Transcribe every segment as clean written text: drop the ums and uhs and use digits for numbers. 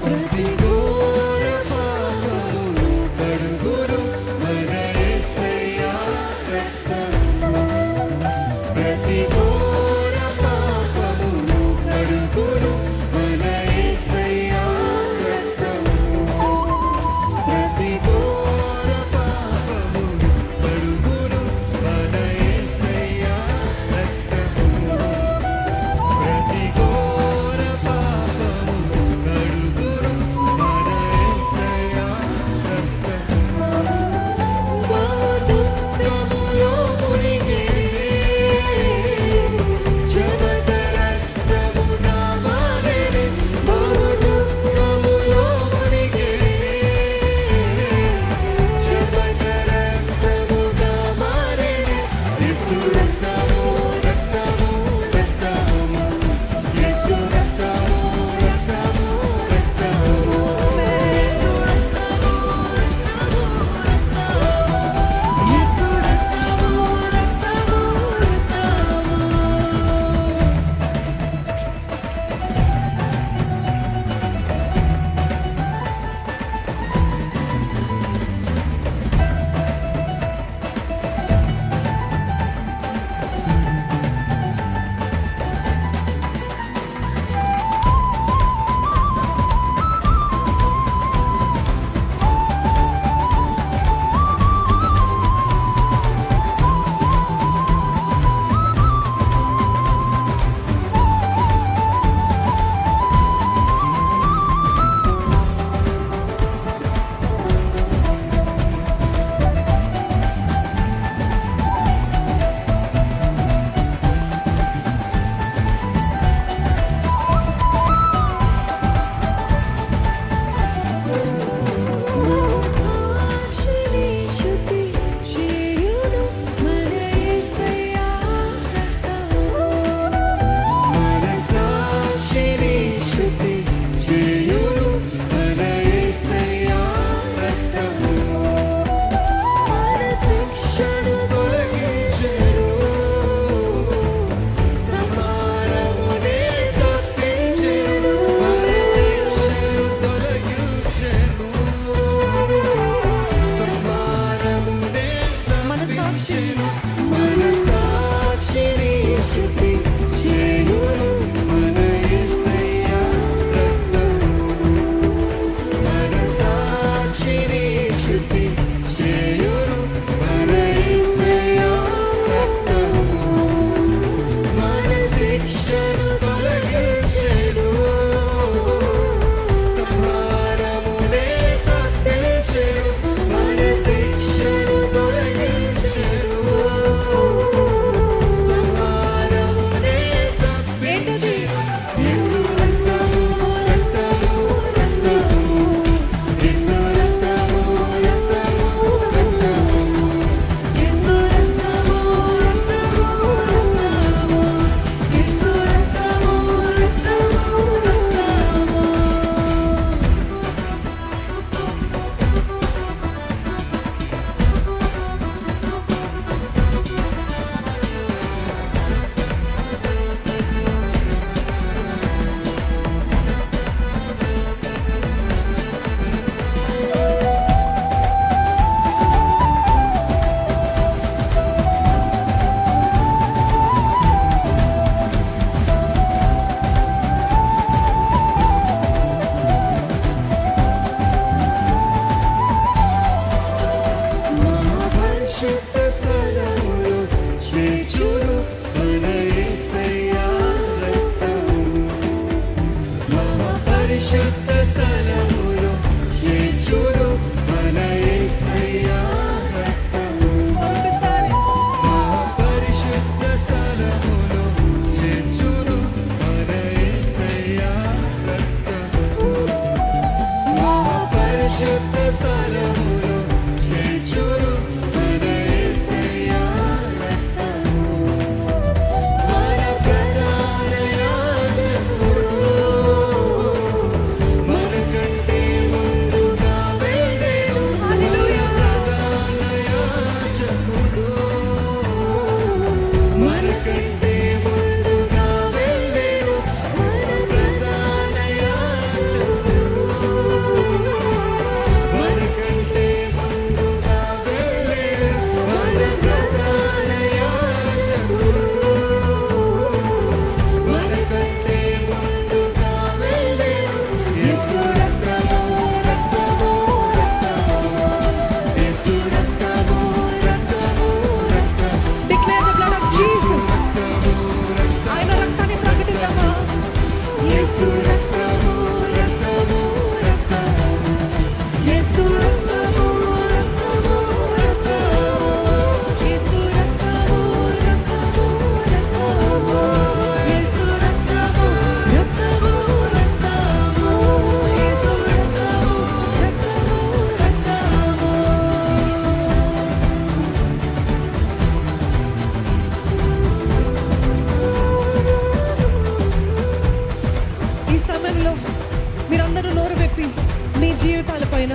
ప్రతి ఘోర పాపమును కడుగును మన యేసయ్య రక్తము. ప్రతి ఘోర పాపమును కడుగును మన యేసయ్య రక్తము. ప్రతి ఘోర పాపమును కడుగును మన యేసయ్య రక్తము. ప్రతి ఘోర పాపమును కడుగును జీవితాల పైన,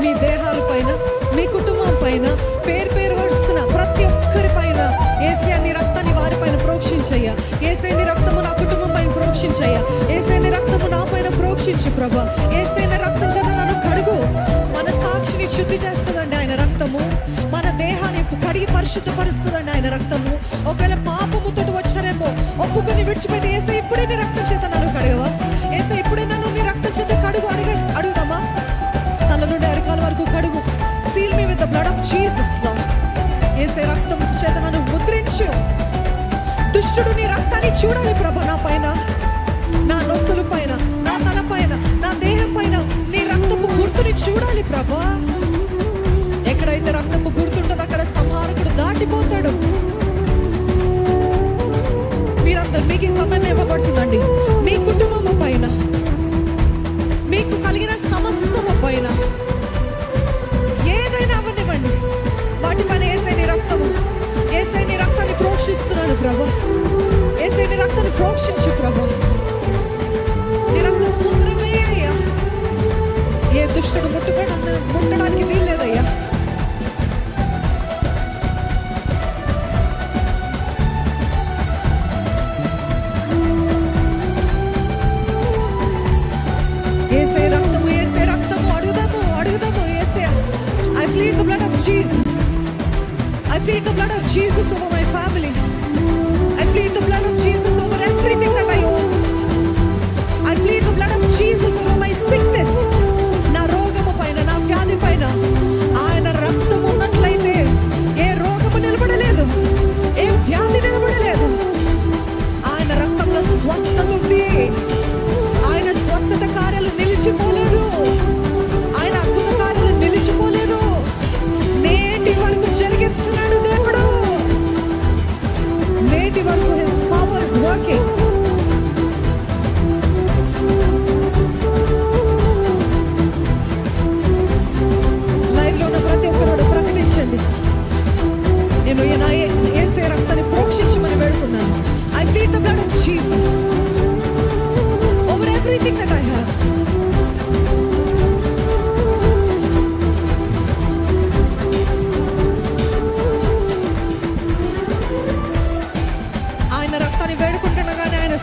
మీ దేహాల పైన, మీ కుటుంబం పైన, పేరు పేరు వస్తున్న ప్రతి ఒక్కరి పైన యేసయ్య నీ రక్తాన్ని వారి పైన ప్రోక్షించయ్యా. యేసయ్య నీ రక్తము నా కుటుంబం పైన ప్రోక్షించయ్యా. యేసయ్య నీ రక్తము నా పైన ప్రోక్షించు ప్రభా. యేసయ్య నీ రక్తం చేత నన్ను కడుగు. మన సాక్షిని శుద్ధి చేస్తుందండి ఆయన రక్తము. మన దేహాన్ని కడిగి పరిశుద్ధపరుస్తుందండి ఆయన రక్తము. ఒకవేళ పాపముతో వచ్చారేమో ఒప్పుకొని విడిచిపెట్టి యేసయ్య ఇప్పుడే నీ రక్తం చేత నన్ను కడగవా, యేసయ్య ఇప్పుడే నన్ను నీ రక్తం చేత కడుగు అడుగుదామా? తల నుండి అరికాల వరకు కడుగు. Seal me with the blood of Jesus Lord. యేసయ్య రక్తం చేత నన్ను ముద్రించు. దుష్టుడు నీ రక్తాన్ని చూడాలి ప్రభా, నా పైన, నా నొసలు పైన, నా తల పైన, నా దేహం పైన నీ రక్తపు గుర్తుని చూడాలి ప్రభా. ఎక్కడైతే రక్తపు గుర్తుంటుందో అక్కడ సంహారకుడు దాటిపోతాడు. మీరందరూ మీకు సమయం ఇవ్వబడుతుందండి. మీ కుటుంబము పైన, మీకు కలిగిన సమస్తము పైన ఏదైనా అవనివ్వండి, వాటి పైన యేసయ్య నీ రక్తము, యేసయ్య నీ రక్తాన్ని ప్రోక్షిస్తున్నాను ప్రభా. యేసయ్య నీ రక్తాన్ని ప్రోక్షించు ప్రభా. నీ రక్తము ముద్ర వేయ్యా. ఏ దుష్టుడు ముట్టడానికి వీల్లేదయ్యా. Jesus, I plead the blood of Jesus over my family. I plead the blood of Jesus over everything that I own. I plead the blood of Jesus over my sickness. నా రోగము పైన, నా వ్యాధి పైన ఆయన రక్తం ఉన్నట్లయితే ఏ రోగము నిలబడలేదు, ఏ వ్యాధి నిలబడలేదు. ఆయన రక్తంలో స్వస్థత ఉంది. ఆయన స్వస్థత కార్యాలు నిలిచిపోలేదు. ఆయన అద్భుత కార్యాలు నిలిచిపోలేదు. నేటి వరకు జరిగిస్తున్నాడు దేవుడు. నేటి వరకు his power is working. Live లో ఉన్న ప్రతి ఒక్కరు ప్రకటించండి, నేను యేసయ్య రక్తాన్ని ప్రోక్షించమని వేడుకున్నాను. I plead the blood of Jesus over everything that I have.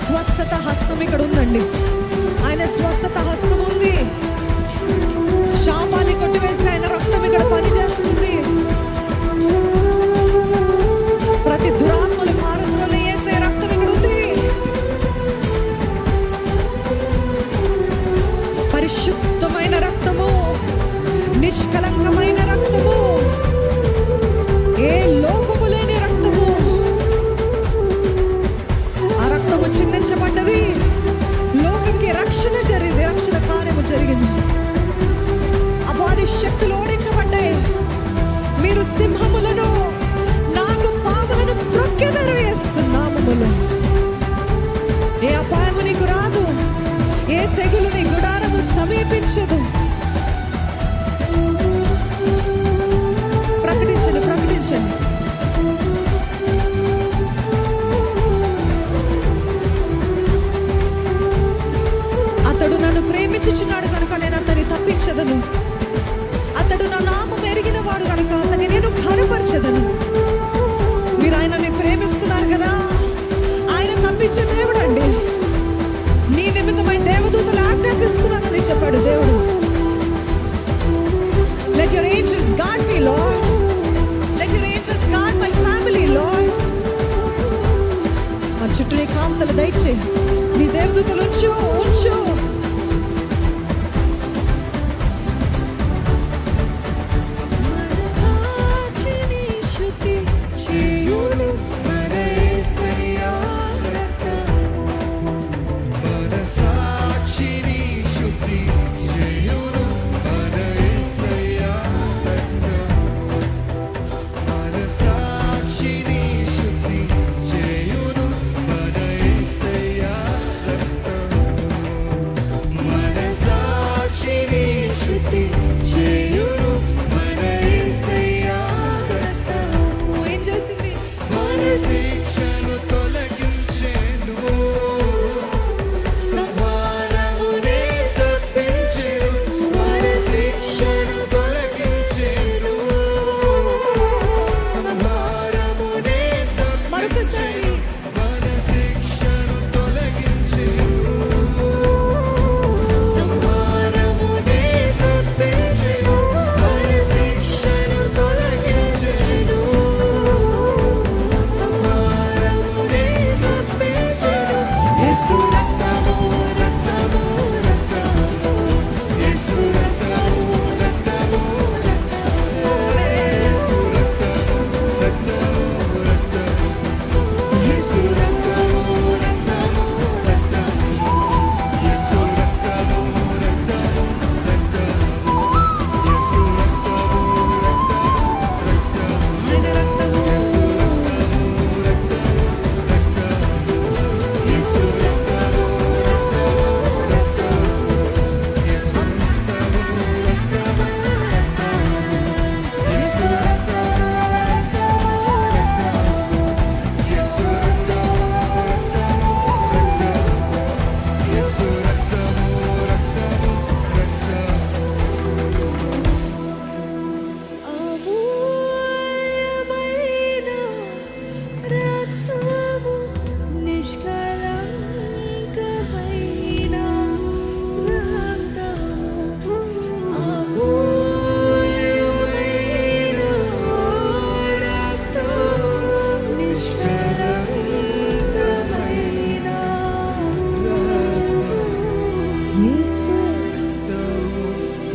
స్వస్థత హస్తం ఇక్కడ ఉందండి. ఆయన స్వస్థత హస్తం ఉంది. శాపాన్ని కొట్టివేసి ఆయన రక్తం ఇక్కడ పనిచేస్తుంది. ప్రతి దురాత్మలు మారుతులు యేసయ్య రక్తం ఇక్కడ ఉంది. పరిశుద్ధమైన రక్తము, నిష్కలంకమైన రక్తము, ఏ లోపము లేని రక్తము. చిందించబడ్డది. లోకంకి రక్షణ జరిగింది, రక్షణ కార్యము జరిగింది. అపవాది శక్తులు ఓడించబడ్డాయి. మీరు సింహములను, నాగు పాములను త్రొక్కెదరు యేసు నామములో. ఏ అపాయము నీకు రాదు, ఏ తెగులు నీ గుడారము సమీపించదు. ప్రకటించండి, ప్రకటించండి. అతడు నన్ను ప్రేమించుచున్నాడు కనుక నేను అతన్ని తప్పించదను. అతడు నా నామం ఎరిగిన వాడు కనుక అతన్ని నేను ఘనపరచదను. మీరు ఆయనని ప్రేమిస్తున్నారు కదా, ఆయన తప్పించే దేవుడు అండి. నీ నిమిత్తమై దేవదూతలు ఆజ్ఞాపిస్తున్నానని చెప్పాడు దేవుడు. Let your angels guard me, Lord. Let your angels guard my family, Lord. మా చుట్టూ నీ కాంతలు దయచేయి. నీ దేవదూతలు ఉంచు, ఉంచు.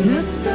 రక్త